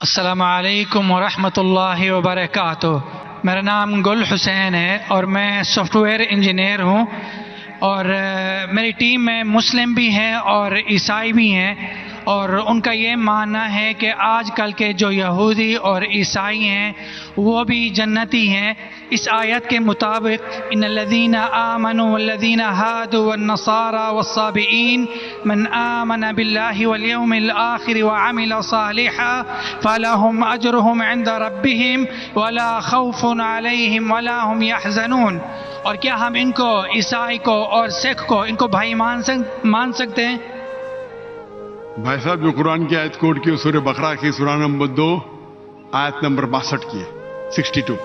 السلام علیکم ورحمۃ اللہ وبرکاتہ۔ میرا نام گل حسین ہے اور میں سافٹ ویئر انجینئر ہوں، اور میری ٹیم میں مسلم بھی ہیں اور عیسائی بھی ہیں، اور ان کا یہ ماننا ہے کہ آج کل کے جو یہودی اور عیسائی ہیں وہ بھی جنتی ہیں۔ اس آیت کے مطابق ان الذین آمنوا والذین ہادوا والنصارى والصابئین من آمن باللہ والیوم الآخر وعمل صالحا فلہم اجرہم عند ربہم ولا خوف علیہم ولا هم یحزنون۔ اور کیا ہم ان کو، عیسائی کو اور سکھ کو، ان کو بھائی مان سکتے ہیں؟ بھائی صاحب جو قرآن کی آیت کوٹ کی سورہ بقرہ کی سورہ نمبر 2 آیت نمبر 62 کی ہے 62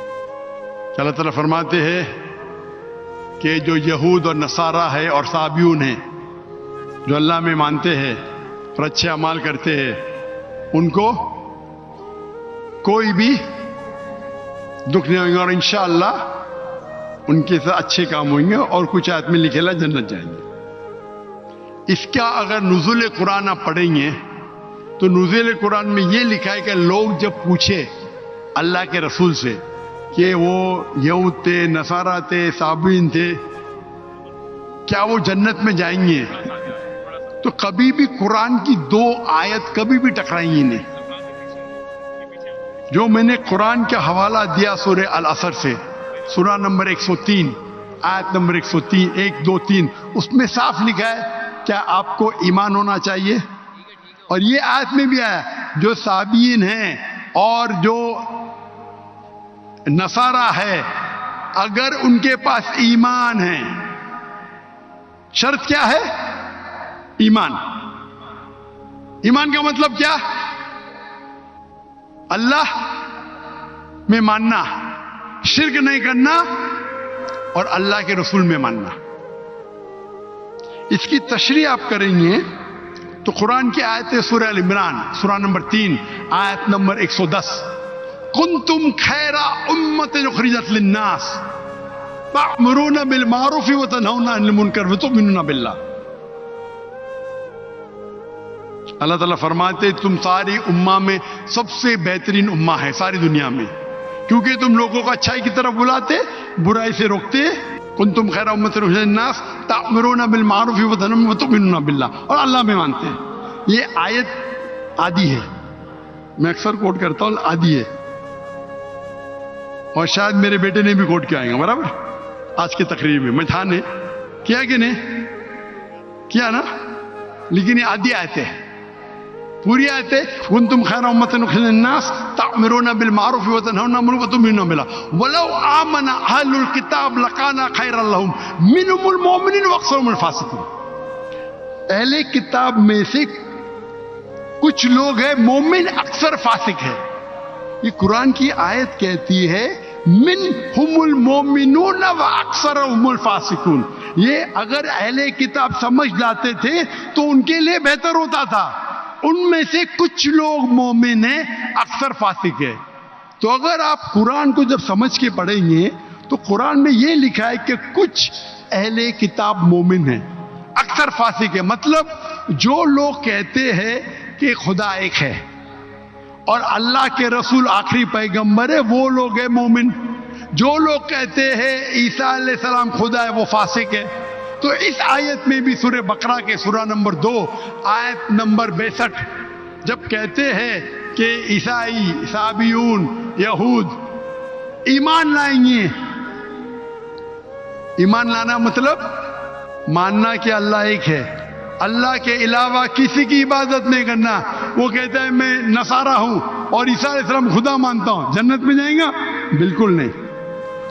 کہ اللہ تعالیٰ فرماتے ہیں کہ جو یہود اور نصارہ ہے اور صابیون ہیں، جو اللہ میں مانتے ہیں اور اچھے اعمال کرتے ہیں، ان کو کوئی بھی دکھ نہیں ہوگا، اور انشاءاللہ ان کے ساتھ اچھے کام ہوئیں گے، اور کچھ آیت میں لکھے جنت جائیں گے۔ اس کا اگر نزول قرآن آپ پڑھیں گے تو نزول قرآن میں یہ لکھا ہے کہ لوگ جب پوچھے اللہ کے رسول سے کہ وہ یہود تھے، نصارہ تھے، صابین تھے، کیا وہ جنت میں جائیں گے، تو کبھی بھی قرآن کی 2 آیت کبھی بھی ٹکرائیں گی نہیں۔ جو میں نے قرآن کا حوالہ دیا سورہ العصر سے، سورہ نمبر 103 آیت نمبر 103 1 2 3، اس میں صاف لکھا ہے کیا آپ کو ایمان ہونا چاہیے، اور یہ آیت میں بھی آیا جو صابین ہیں اور جو نصارہ ہے اگر ان کے پاس ایمان ہے، شرط کیا ہے؟ ایمان۔ ایمان کا مطلب کیا؟ اللہ میں ماننا، شرک نہیں کرنا، اور اللہ کے رسول میں ماننا۔ اس کی تشریح آپ کریں گے تو قرآن کی آیت سورہ ال عمران سورہ نمبر 3 آیت نمبر 110 کنتم خیر امت اخرجت للناس تأمرون بالمعروف وتنہون عن المنکر وتؤمنون باللہ۔ اللہ تعالیٰ فرماتے تم ساری امہ میں سب سے بہترین امہ ہے ساری دنیا میں، کیونکہ تم لوگوں کو اچھائی کی طرف بلاتے، برائی سے روکتے۔ کنتم خیر امت اخرجت للناس تأمرون بالمعروف وتؤمنون باللہ، اور اللہ میں مانتے ہیں۔ یہ آیت آدھی ہے، میں اکثر کوٹ کرتا ہوں، آدھی ہے، اور شاید میرے بیٹے نے بھی کوٹ کیا آئے گا برابر آج کی تقریر میں، میں تھا نے کیا کہ نہیں کیا نا، لیکن یہ آدھی آیت ہے، پوری آیت ہے کنتم خیر امت اخرجت للناس تأمرون بالمعروف وتنہون عن المنکر وتؤمنون باللہ ولو آمن اہل الکتاب لکان خیرا لہم منہم المؤمنون واکثرہم الفاسقون۔ اہل کتاب میں سے کچھ لوگ ہیں مومن، اکثر فاسق ہے۔ یہ قرآن کی آیت کہتی ہے منہم المؤمنون واکثرہم الفاسقون۔ یہ اگر اہل کتاب سمجھ لاتے تھے تو ان کے لیے بہتر ہوتا تھا، ان میں سے کچھ لوگ مومن ہیں، اکثر فاسق ہے۔ تو اگر آپ قرآن کو جب سمجھ کے پڑھیں گے تو قرآن میں یہ لکھا ہے کہ کچھ اہل کتاب مومن ہیں، اکثر فاسق ہے۔ مطلب جو لوگ کہتے ہیں کہ خدا ایک ہے اور اللہ کے رسول آخری پیغمبر ہے، وہ لوگ ہیں مومن۔ جو لوگ کہتے ہیں عیسیٰ علیہ السلام خدا ہے، وہ فاسق ہے۔ تو اس آیت میں بھی سورہ بقرہ کے سورہ نمبر 2 آیت نمبر 62 جب کہتے ہیں کہ عیسائی، صابیون، یہود ایمان لائیں گے، ایمان لانا مطلب ماننا کہ اللہ ایک ہے، اللہ کے علاوہ کسی کی عبادت نہیں کرنا۔ وہ کہتا ہے میں نصارہ ہوں اور عیسیٰ علیہ السلام خدا مانتا ہوں، جنت میں جائیں گا؟ بالکل نہیں۔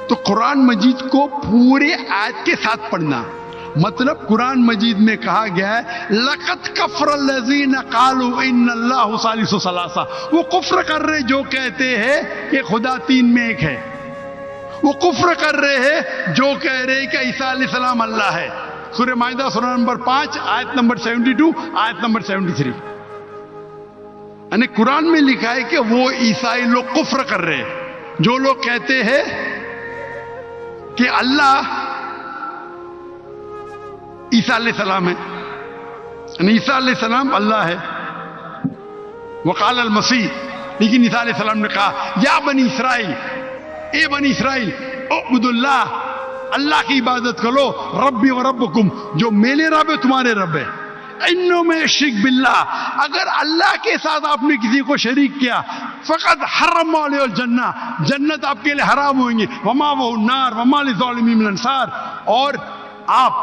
تو قرآن مجید کو پورے آیت کے ساتھ پڑھنا، مطلب قرآن مجید میں کہا گیا ہے لَقَدْ كَفَرَ الَّذِينَ قَالُوا إِنَّ اللَّهُ ثَالِثُ ثَلَاثَةٍ۔ وہ کفر کر رہے جو کہتے ہیں کہ خدا 3 میں ایک ہے، وہ کفر کر رہے ہیں جو کہہ رہے کہ عیسیٰ علیہ السلام اللہ ہے۔ سورہ مائدہ سورہ نمبر 5 آیت نمبر 72 آیت نمبر 73۔ یعنی قرآن میں لکھا ہے کہ وہ عیسائی لوگ کفر کر رہے ہیں جو لوگ کہتے ہیں کہ اللہ عیسیٰ علیہ السلام ہے، یعنی عیسیٰ علیہ السلام اللہ ہے۔ وقال المسیح لیکن عیسیٰ علیہ السلام نے کہا یا بنی اسرائیل، اے بنی اسرائیل اعبدوا اللہ، اللہ کی عبادت کرو، ربی و ربکم، جو میرے رب ہے تمہارے رب ہے، انہوں میں شرک باللہ، اگر اللہ کے ساتھ آپ نے کسی کو شریک کیا، فقط حرم علیہ الجنہ، جنت آپ کے لیے حرام ہوئیں گے، ومأوہ النار وما للظالمین من انصار، اور آپ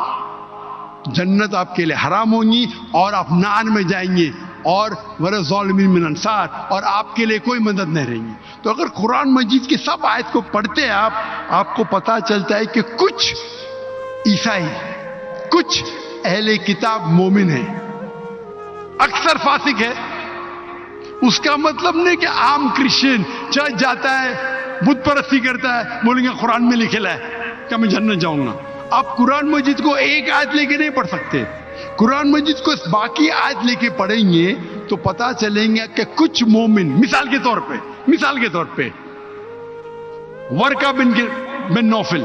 جنت آپ کے لیے حرام ہوں گی اور آپ نار میں جائیں گے، اور ظالمین من انصار، اور آپ کے لیے کوئی مدد نہیں رہیں گی۔ تو اگر قرآن مجید کی سب آیت کو پڑھتے ہیں آپ کو پتہ چلتا ہے کہ کچھ عیسائی، کچھ اہل کتاب مومن ہیں، اکثر فاسق ہے۔ اس کا مطلب نہیں کہ عام کرسچن چرچ جاتا ہے، بت پرستی کرتا ہے، بولیں گے قرآن میں لکھا ہے کہ میں جنت جاؤں گا۔ آپ قرآن مجید کو ایک آیت لے کے نہیں پڑھ سکتے، قرآن مجید کو باقی آیت لے کے پڑھیں گے تو پتا چلیں گے کہ کچھ مومن، مثال کے طور پہ ورقہ بن نوفل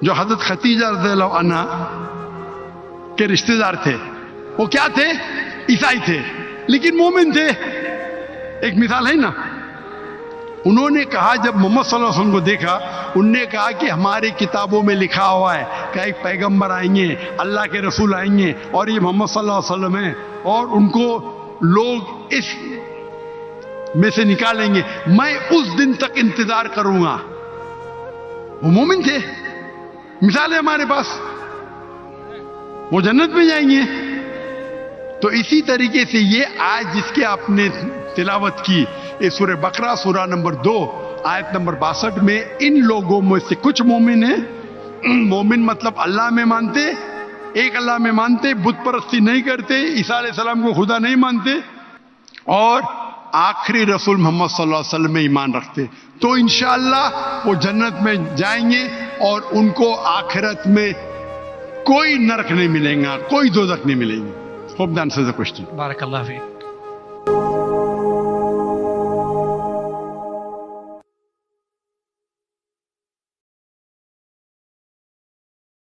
جو حضرت خدیجہ رضی اللہ عنہ کے رشتہ دار تھے، وہ کیا تھے؟ عیسائی تھے لیکن مومن تھے۔ ایک مثال ہے نا، انہوں نے کہا جب محمد صلی اللہ علیہ وسلم کو دیکھا، انہوں نے کہا کہ ہماری کتابوں میں لکھا ہوا ہے کہ ایک پیغمبر آئیں گے، اللہ کے رسول آئیں گے، اور یہ محمد صلی اللہ علیہ وسلم ہیں، اور ان کو لوگ اس میں سے نکالیں گے، میں اس دن تک انتظار کروں گا۔ وہ مومن تھے، مثال ہے ہمارے پاس، وہ جنت میں جائیں گے۔ تو اسی طریقے سے یہ آیت جس کے آپ نے تلاوت کی، یہ سورہ بقرہ سورہ نمبر 2 آیت نمبر 62 میں ان لوگوں میں سے کچھ مومن ہیں، مومن مطلب اللہ میں مانتے، ایک اللہ میں مانتے، بت پرستی نہیں کرتے، عیسیٰ علیہ السلام کو خدا نہیں مانتے، اور آخری رسول محمد صلی اللہ علیہ وسلم میں ایمان رکھتے، تو انشاءاللہ وہ جنت میں جائیں گے، اور ان کو آخرت میں کوئی نرک نہیں ملے گا، کوئی دوزخ نہیں ملے گی۔ Hope that answers the question. بارک اللہ فیک۔